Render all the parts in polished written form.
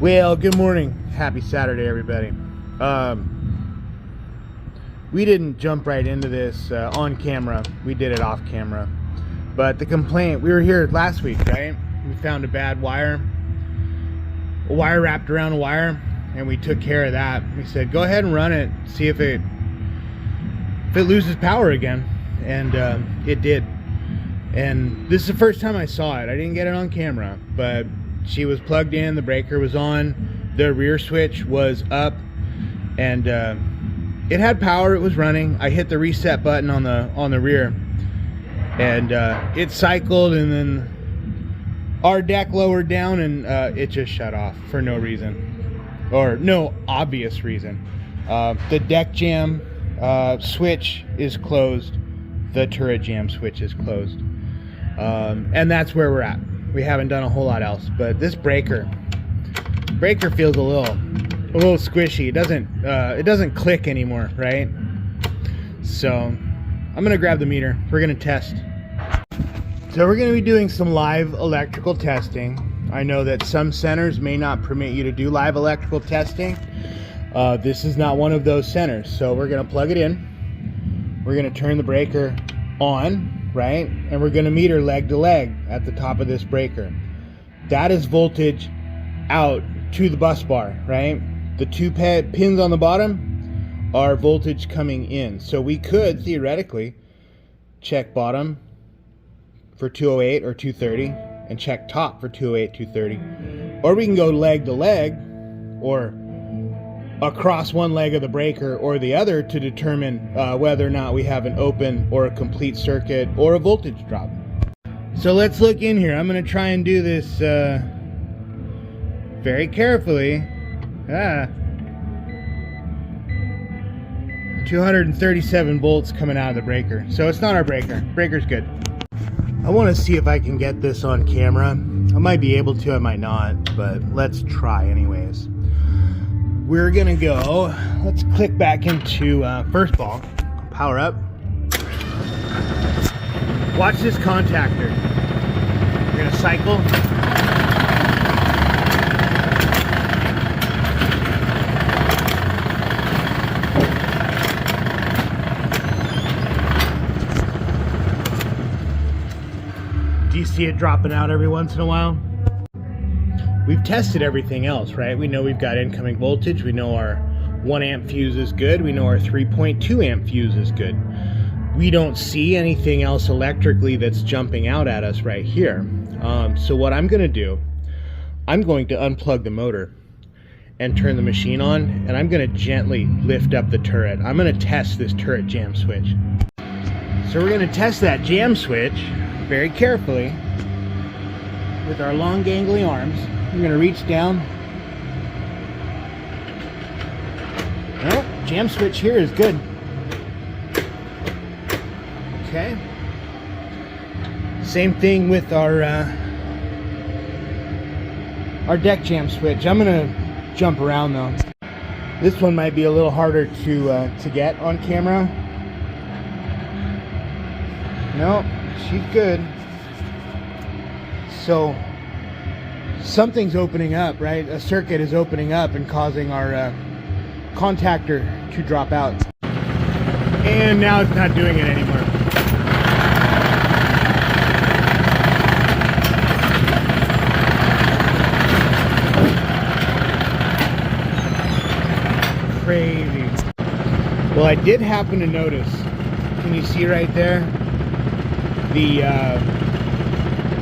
Well, good morning. Happy Saturday, everybody. We didn't jump right into this on camera. We did it off camera. But the complaint, we were here last week, right? We found a bad wire. A wire wrapped around a wire, and we took care of that. We said, go ahead and run it, see if it loses power again. And it did. And this is the first time I saw it. I didn't get it on camera, but she was plugged in, the breaker was on, the rear switch was up, and it had power, it was running. I hit the reset button on the rear, and it cycled, and then our deck lowered down, and it just shut off for no reason, or no obvious reason. The deck jam switch is closed, the turret jam switch is closed, and that's where we're at. We haven't done a whole lot else, but this breaker feels a little squishy. It doesn't click anymore, right? So I'm gonna grab the meter. We're gonna test. So we're gonna be doing some live electrical testing. I know that some centers may not permit you to do live electrical testing. This is not one of those centers. So we're gonna plug it in. We're gonna turn the breaker on, right? And we're going to meter leg to leg at the top of this breaker. That is voltage out to the bus bar, right? The two pins on the bottom are voltage coming in. So we could theoretically check bottom for 208 or 230 and check top for 208, 230. Or we can go leg to leg or across one leg of the breaker or the other to determine whether or not we have an open or a complete circuit or a voltage drop. So let's look in here. I'm going to try and do this very carefully. 237 volts coming out of the breaker. So it's not our breaker. Breaker's good. I want to see if I can get this on camera. I might be able to, I might not, but let's try anyways. We're gonna go, let's click back into first ball, power up. Watch this contactor. We're gonna cycle. Do you see it dropping out every once in a while? We've tested everything else, right? We know we've got incoming voltage. We know our 1 amp fuse is good. We know our 3.2 amp fuse is good. We don't see anything else electrically that's jumping out at us right here. So what I'm gonna do, I'm going to unplug the motor and turn the machine on, and I'm gonna gently lift up the turret. I'm gonna test this turret jam switch. So we're gonna test that jam switch very carefully with our long gangly arms. I'm going to reach down. Nope, jam switch here is good. Okay. Same thing with our deck jam switch. I'm going to jump around though. This one might be a little harder to get on camera. Nope, she's good. So something's opening up, right? A circuit is opening up and causing our contactor to drop out. And now it's not doing it anymore. Crazy. Well, I did happen to notice, can you see right there?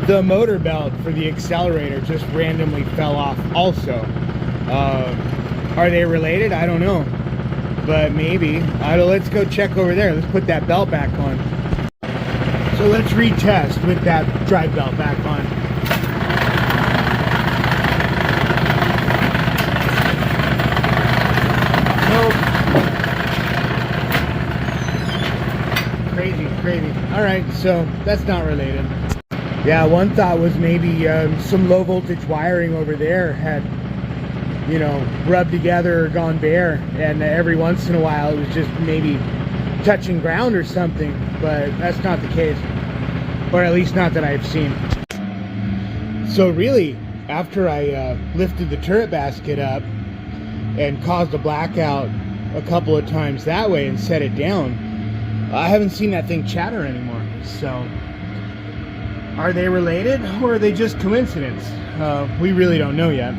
The motor belt for the accelerator just randomly fell off also. Are they related? I don't know, but maybe. Let's go check over there. Let's put that belt back on. So let's retest with that drive belt back on. Nope. Crazy. All right, so that's not related. Yeah, one thought was maybe some low voltage wiring over there had, you know, rubbed together or gone bare, and every once in a while it was just maybe touching ground or something, but that's not the case, or at least not that I've seen. So really, after I lifted the turret basket up and caused a blackout a couple of times that way and set it down, I haven't seen that thing chatter anymore. So are they related, or are they just coincidence? We really don't know yet.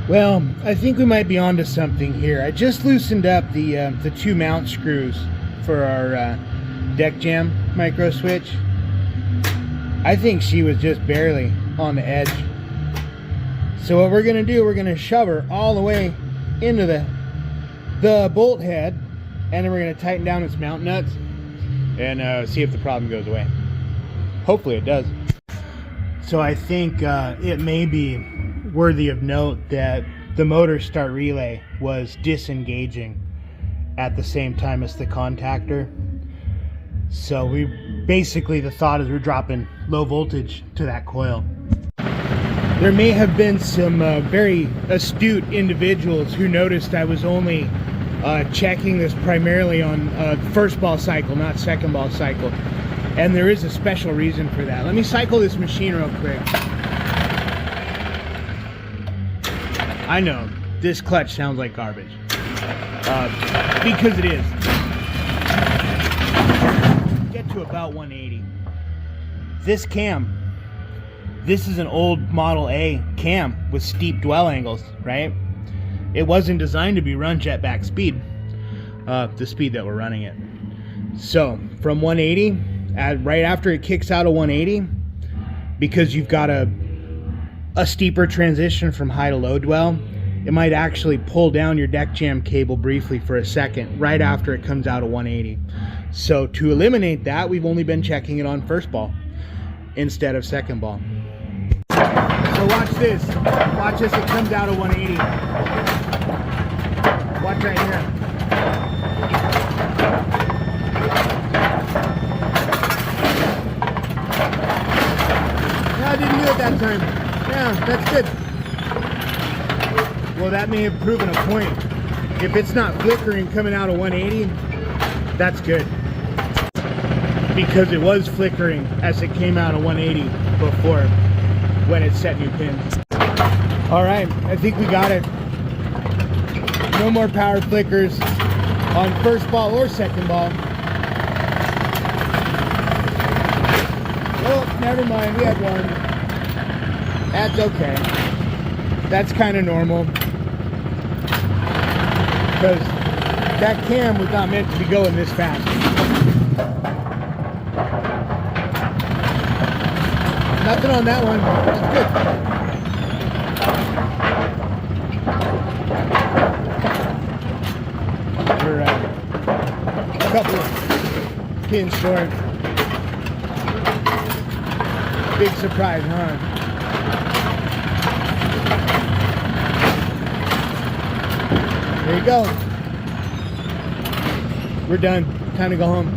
Well, I think we might be onto something here. I just loosened up the 2 mount screws for our deck jam micro switch. I think she was just barely on the edge. So what we're gonna do, we're gonna shove her all the way into the bolt head, and then we're gonna tighten down its mount nuts and see if the problem goes away. Hopefully it does. So I think it may be worthy of note that the motor start relay was disengaging at the same time as the contactor. So we basically, the thought is we're dropping low voltage to that coil. There may have been some very astute individuals who noticed I was only checking this primarily on first ball cycle, not second ball cycle. And there is a special reason for that. Let me cycle this machine real quick. I know, this clutch sounds like garbage. Because it is. Get to about 180. This cam, this is an old Model A cam with steep dwell angles, right? It wasn't designed to be run jet back speed, the speed that we're running it. So from 180, right after it kicks out of 180, because you've got a steeper transition from high to low dwell, it might actually pull down your deck jam cable briefly for a second right after it comes out of 180. So to eliminate that, we've only been checking it on first ball instead of second ball. So watch this. Watch this, it comes out of 180. Watch right here. No, I didn't do it that time. Yeah, that's good. Well, that may have proven a point. If it's not flickering coming out of 180, that's good. Because it was flickering as it came out of 180 before, when it set new pins. All right, I think we got it. No more power flickers on first ball or second ball. Oh, never mind, we had one. That's okay. That's kind of normal. Because that cam was not meant to be going this fast. Nothing on that one. That's good. We're a couple of pins short. Big surprise, huh? There you go. We're done. Time to go home.